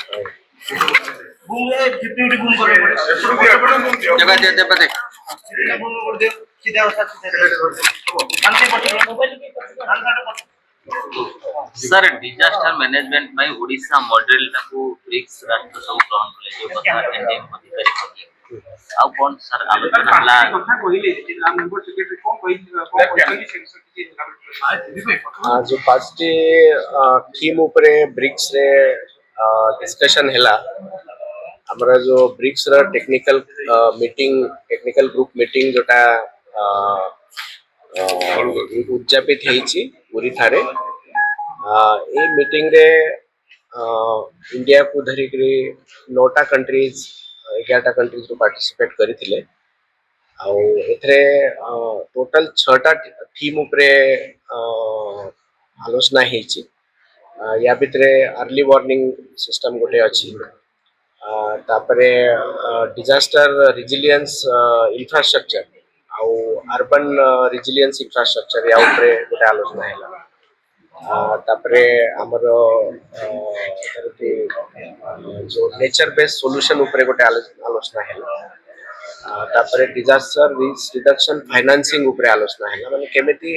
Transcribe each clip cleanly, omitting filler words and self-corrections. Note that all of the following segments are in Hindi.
बूम है 50 बूम करो जगह दे बूम कर दे सीधा अंते पट्टी मोबाइल की अंतर सर डिजास्टर मैनेजमेंट में ओडिशा मॉडल टाको ब्रिक्स राष्ट्र सब ग्रहण कले जो कथा एनडीएम अधिकारी कले आ कोन सर आलोचना हला कथा कहिले जिल्ला मेंबर सेक्रेटरी कोन जो पांचटी थीम उपरे ब्रिक्स रे डिस्कशन हैला हमरा जो ब्रिक्स रा technical meeting technical group meeting जोटा उद्यापित हेची पूरी थारे ए मीटिंग रे इंडिया को धरिकरी 9टा कंट्रीज 11टा कंट्रीज को पार्टिसिपेट करिथिले आउ एथरे टोटल 6टा थीम उपरे आलोचना हेची या भितरे अर्ली वार्निंग सिस्टम गोटे अछि तापरे डिजास्टर रेजिलियंस इंफ्रास्ट्रक्चर आउ अर्बन रेजिलियंस इंफ्रास्ट्रक्चर या उपरे गोटे आलोचना हैला तापरे हमर जो नेचर बेस्ड सॉल्यूशन उपरे गोटे आलोचना हैला तापरे डिजास्टर रिस्क रिडक्शन फाइनेंसिंग उपरे आलोचना हैला माने केमिति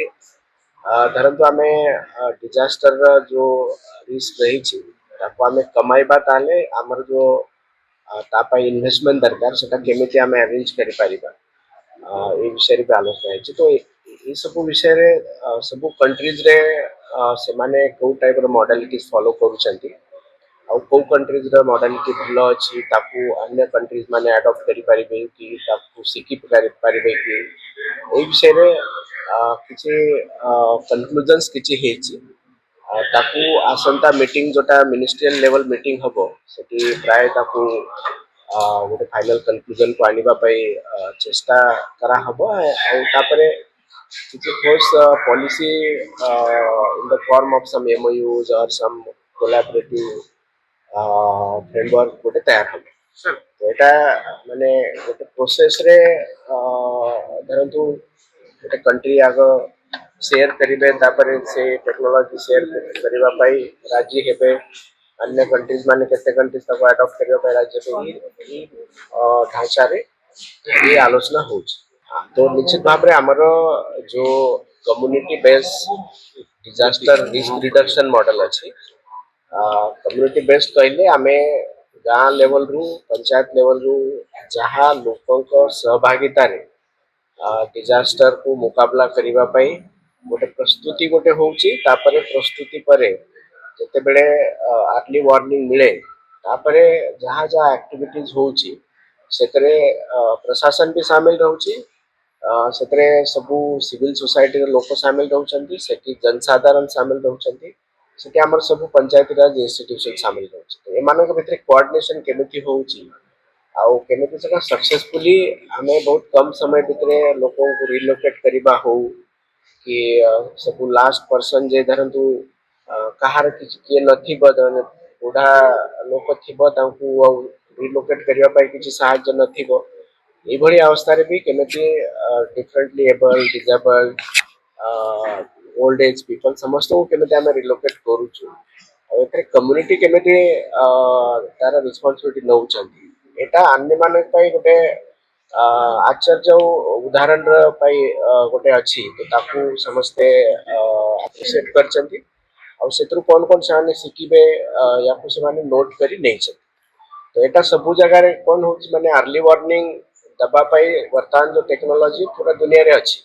धरंतु आमे डिजास्टर जो रिस्क रही छी ताको आमे कमाइबा ताले हमर जो तापा इन्वेस्टमेंट दरकार सेटा केमिति आमे अरेंज करि परिबा ए विषय रे आलोचना है तो ए सब विषय रे सब कंट्रीज रे से माने को टाइप रो मॉडलिटीज फॉलो करूचंती आ को कंट्रीज रो मॉडलिटी भलो अछि ताकू अन्य कंट्रीज माने अडॉप्ट करि परिबे कि ताकू सिखि परिबे कि ए विषय रे किछि कंक्लूजन्स किछि हेछि ताकू आसंता मीटिंग जोटा मिनिस्ट्रियल लेवल मीटिंग हबो सेठी प्राय ताकू गोटे फाइनल कंक्लूजन को आनिबा पई चेष्टा करा हबो आ तापरे किछि ठोस policy in the form of some MOUs और सम कोलैबोरेटिव फ्रेमवर्क गोटे तैयार हबो सर तो एटा माने गोटे प्रोसेस रे धरंतु गोटे कंट्री आगो शेयर करिबे तापरे से टेक्नोलॉजी शेयर करिबा पई राजी हेबे अन्य कंट्रीज माने केते कंट्रीज तक अडॉप्ट करिबा पई राज्य पे ढांचा रे ये आलोचना होछ तो निश्चित भाव रे हमर जो community based disaster risk reduction model अछि कम्युनिटी बेस्ड कहले आमे गाँ लेवल रु पंचायत लेवल रु जहाँ लोकंक सहभागिता रे डिजास्टर को मुकाबला करिबा पई गोटे प्रस्तुति गोटे होउची तापरे प्रस्तुति परे जते बेले अर्ली वार्निंग मिले तापरे जहाँ जहाँ एक्टिविटीज होउची सेतरे प्रशासन भी शामिल रहउची सेतरे सबु सिविल सोसाइटी रे लोक शामिल रहउचंती सेठी जनसाधारण शामिल रहउचंती सेठी हमर सबु पंचायती राज इंस्टीट्यूशन शामिल रहउची तो एमानक भितरे कोऑर्डिनेशन केमिति होउची आउ केमिति सेटा सक्सेसफुली हमें बहुत कम समय भितरे लोकों को रिलोकेट करिबा हो कि सबु लास्ट पर्सन जे धरंतु कहार किए नथी बदन बुढ़ा लोक थिबो तांकु रिलोकेट करिबा पई किछि सहायता नथिबो ए भली अवस्था रे भी केमिति differently able disable old age people समस्त को केमिति हमें रिलोकेट करूछु एथरे कम्युनिटी केमिति तार रिस्पांसिबिलिटी नउचंती एटा अन्य मानक पई गोटे आश्चर्य उदाहरण पई गोटे अछि तो ताकू समस्ते अप्रिशिएट करचंती और सेतरु कोन कोन साने सिकिबे या को समाने नोट करी नै छ तो एटा सबु जगह रे कोन होछ माने अर्ली वार्निंग दबा पई वर्तमान जो टेक्नोलॉजी पूरा दुनिया रे अछि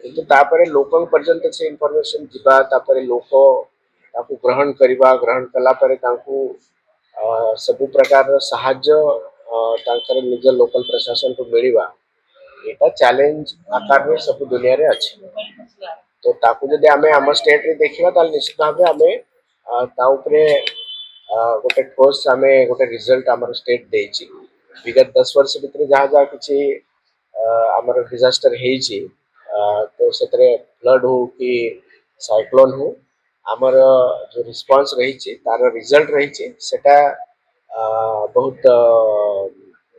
किंतु तापरे लोकन पर्यंत से इंफॉर्मेशन दिबा तापरे लोक ताकू ग्रहण करिबा ग्रहण कला परे ताकू सबु प्रकार सहाय्य तांकर निज लोकल प्रशासन को मिलिबा एटा चैलेंज आकार रे सब दुनिया रे अछि तो ताकू जदि हमें हम स्टेट रे देखिबा ताल निश्चित भाबे हमें ता ऊपरे गोटे ठोस हमें गोटे रिजल्ट हमर स्टेट देछि विगत 10 वर्ष भितर जहाँ जहाँ किछि हमर डिजास्टर हेछि तो सेतरे फ्लड हो कि साइक्लोन हो हमर जो रिस्पांस रहिछि तार रिजल्ट रहिछि सेटा बहुत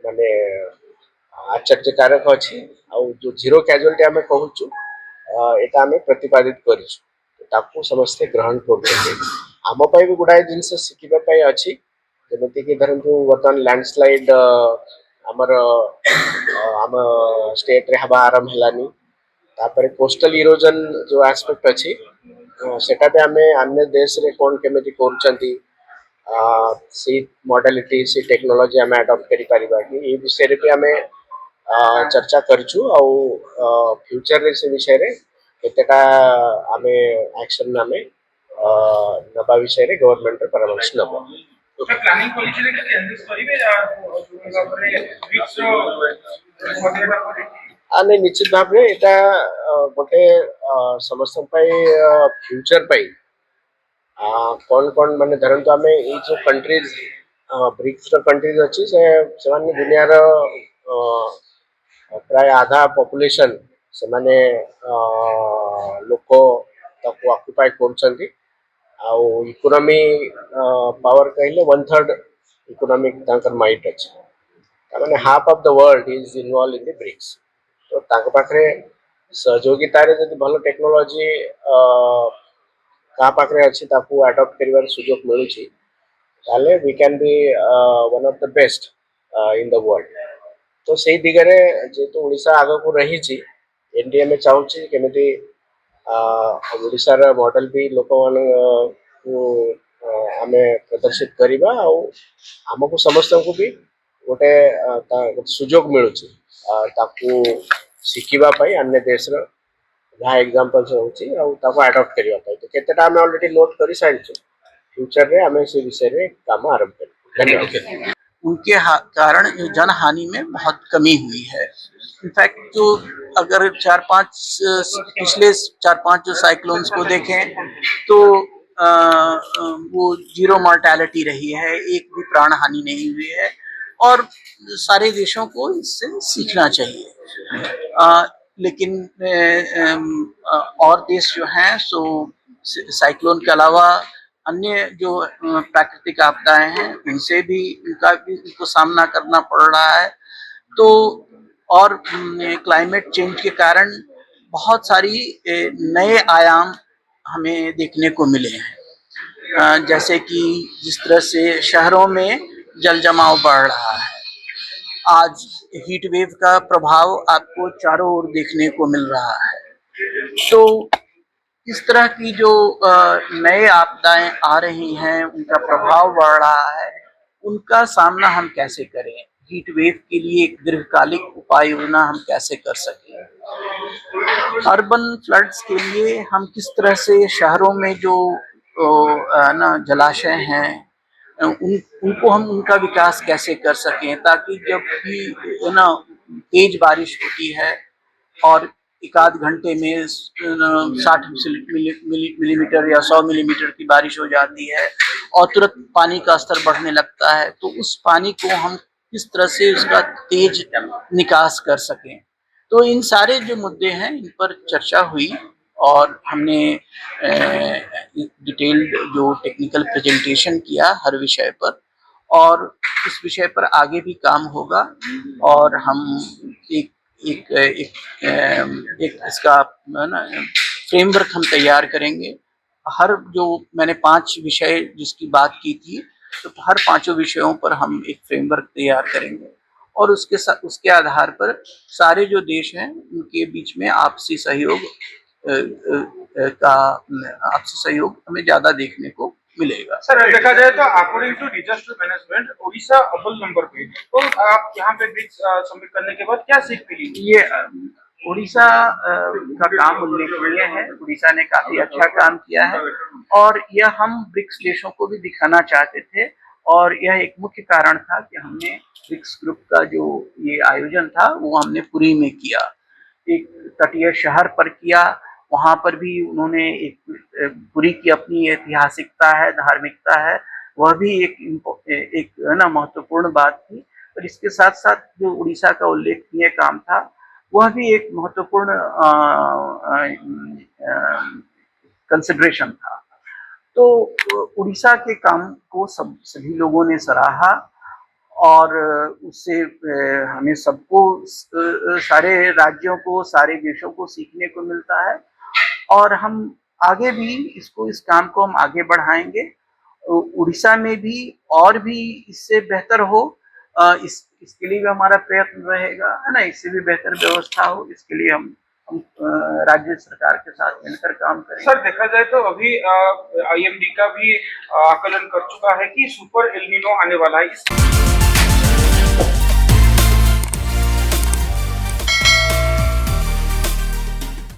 माने आश्चर्यकारक अछि आ जो जीरो कैजुअलिटी हमें कहूछु एटा हमें प्रतिपादित करिछु ताकू समस्त ग्रहण करते आम पई भी गुडाय जिंस शिखिबा पई अछि ଯେମିତିକି ଧରନ୍ତୁ ବର୍ତ୍ତମାନ ଲ୍ୟାଣ୍ଡସ୍ଲାଇଡ୍ ଆମର ଆମ ଷ୍ଟେଟ୍ରେ ହେବା ଆରମ୍ଭ ହେଲାନି। ତାପରେ କୋଷ୍ଟାଲ ଇରୋଜନ୍ ଯେଉଁ ଆସ୍ପେକ୍ଟ ଅଛି ସେଟା ବି ଆମେ ଅନ୍ୟ ଦେଶରେ କ'ଣ କେମିତି କରୁଛନ୍ତି ସେ ମଡାଲିଟି ସେ ଟେକ୍ନୋଲୋଜି ଆମେ ଆଡପ୍ଟ କରିପାରିବା କି ଏ ବିଷୟରେ ବି ଆମେ ଚର୍ଚ୍ଚା କରିଛୁ। ଆଉ ଫ୍ୟୁଚରରେ ସେ ବିଷୟରେ କେତେଟା ଆମେ ଆକ୍ସନ୍ ଆମେ ନେବା ବିଷୟରେ ଗଭର୍ଣ୍ଣମେଣ୍ଟର ପରାମର୍ଶ ନେବ। ପ୍ଲାନିଂ ପଲିସିରେ କିଛି ଚେଞ୍ଜେସ୍ କରିବେ ଆମେ ନିଶ୍ଚିତ ଭାବରେ ଏଇଟା ଗୋଟେ ସମସ୍ତଙ୍କ ପାଇଁ ଫ୍ୟୁଚର ପାଇଁ କ'ଣ କ'ଣ ମାନେ ଧରନ୍ତୁ ଆମେ ଏଇ ଯେଉଁ କଣ୍ଟ୍ରିଜ୍ ବ୍ରିକ୍ସର କଣ୍ଟ୍ରିଜ୍ ଅଛି ସେମାନେ ଦୁନିଆର ପ୍ରାୟ ଆଧା ପପୁଲେସନ୍ ସେମାନେ ଲୋକ ତାକୁ ଅକ୍ୟୁପାଏ କରୁଛନ୍ତି। ଆଉ ଇକୋନୋମି ପାୱାର କହିଲେ 1/3 ଇକୋନୋମିକ ତାଙ୍କର ମାଇଟ୍ ଅଛି। ତାମାନେ half of the world is involve in the BRICS. ତ ତାଙ୍କ ପାଖରେ ସହଯୋଗିତାରେ ଯଦି ଭଲ ଟେକ୍ନୋଲୋଜି କାହା ପାଖରେ ଅଛି ତାକୁ ଆଡପ୍ଟ କରିବାର ସୁଯୋଗ ମିଳୁଛି ତାହେଲେ we can be one of the best in the world. तो ସେଇ ଦିଗରେ ଯେହେତୁ ଓଡ଼ିଶା ଆଗକୁ ରହିଛି ଏନଡିଏମଏ ଚାହୁଁଛି କେମିତି ଓଡ଼ିଶାର ମଡେଲ ବି ଲୋକମାନଙ୍କୁ ଆମେ ପ୍ରଦର୍ଶିତ କରିବା ଆଉ ଆମକୁ ସମସ୍ତଙ୍କୁ ବି ଗୋଟେ ସୁଯୋଗ ମିଳୁଛି ତାକୁ ଶିଖିବା ପାଇଁ ଅନ୍ୟ ଦେଶର ଯାହା ଏକ୍ଜାମ୍ପଲ୍ସ ରହୁଛି ଆଉ ତାକୁ ଆଡପ୍ଟ କରିବା ପାଇଁ। ତ କେତେଟା ଆମେ ଅଲରେଡି ନୋଟ୍ କରିସାରିଛୁ। फ्यूचर में इस विषय में काम आरंभ करेंगे। धन्यवाद। उनके कारण जन हानि में बहुत कमी हुई है। इनफैक्ट जो अगर पिछले 4-5 जो साइक्लोन्स को देखें तो वो 0 मॉर्टेलिटी रही है, एक भी प्राण हानि नहीं हुई है और सारे देशों को इससे सीखना चाहिए। लेकिन और देश जो हैं सो साइक्लोन के अलावा अन्य जो प्राकृतिक आपदाएं हैं उनसे भी उनको सामना करना पड़ रहा है। तो और क्लाइमेट चेंज के कारण बहुत सारी नए आयाम हमें देखने को मिले हैं। जैसे कि जिस तरह से शहरों में जल जमाव बढ़ रहा है, आज हीट वेव का प्रभाव आपको चारों ओर देखने को मिल रहा है। तो इस तरह की जो नए आपदाएं आ रही हैं उनका प्रभाव बढ़ रहा है, उनका सामना हम कैसे करें, हीट वेव के लिए एक दीर्घकालिक उपाय योजना हम कैसे कर सकें, अर्बन फ्लड्स के लिए हम किस तरह से शहरों में जो जलाशय हैं उनको हम उनका विकास कैसे कर सकें ताकि जब भी तेज बारिश होती है और एक आध घंटे में 60 मिलीमीटर या 100 मिलीमीटर की बारिश हो जाती है और तुरंत पानी का स्तर बढ़ने लगता है, तो उस पानी को हम किस तरह से उसका तेज निकास कर सकें। तो इन सारे जो मुद्दे हैं इन पर चर्चा हुई और हमने डिटेल्ड जो टेक्निकल प्रेजेंटेशन किया हर विषय पर, और इस विषय पर आगे भी काम होगा और हम एक इसका फ्रेमवर्क हम तैयार करेंगे। हर जो मैंने 5 विषय जिसकी बात की थी तो हर 5 विषयों पर हम एक फ्रेमवर्क तैयार करेंगे और उसके आधार पर सारे जो देश हैं उनके बीच में आपसी सहयोग हमें ज्यादा देखने को मिलेगा। सर देखा जाए तो according to disaster management Orissa अव्वल नंबर पे, तो आप यहाँ पे ब्रिक्स सबमिट करने के बाद क्या सीख मिली? ये उड़ीसा का काम उल्लेखनीय है। उड़ीसा ने काफी अच्छा काम किया है और यह हम ब्रिक्स देशों को भी दिखाना चाहते थे और यह एक मुख्य कारण था कि हमने ब्रिक्स ग्रुप का जो ये आयोजन था वो हमने पुरी में किया, एक तटीय शहर पर किया। वहाँ पर भी उन्होंने एक पुरी की अपनी ऐतिहासिकता है, धार्मिकता है, वह भी एक महत्वपूर्ण बात थी। और इसके साथ साथ जो उड़ीसा का उल्लेखनीय काम था वह भी एक महत्वपूर्ण कंसिडरेशन था। तो उड़ीसा के काम को सभी लोगों ने सराहा और उससे हमें सबको सारे राज्यों को सारे देशों को सीखने को मिलता है और हम आगे भी इस काम को हम आगे बढ़ाएंगे उड़ीसा में भी और भी इससे बेहतर हो, इसके लिए भी हमारा प्रयत्न रहेगा, है ना। इससे भी बेहतर व्यवस्था हो, इसके लिए हम राज्य सरकार के साथ मिलकर काम करेंगे। सर देखा जाए तो अभी IMD का भी आकलन कर चुका है कि सुपर एल नीनो आने वाला है।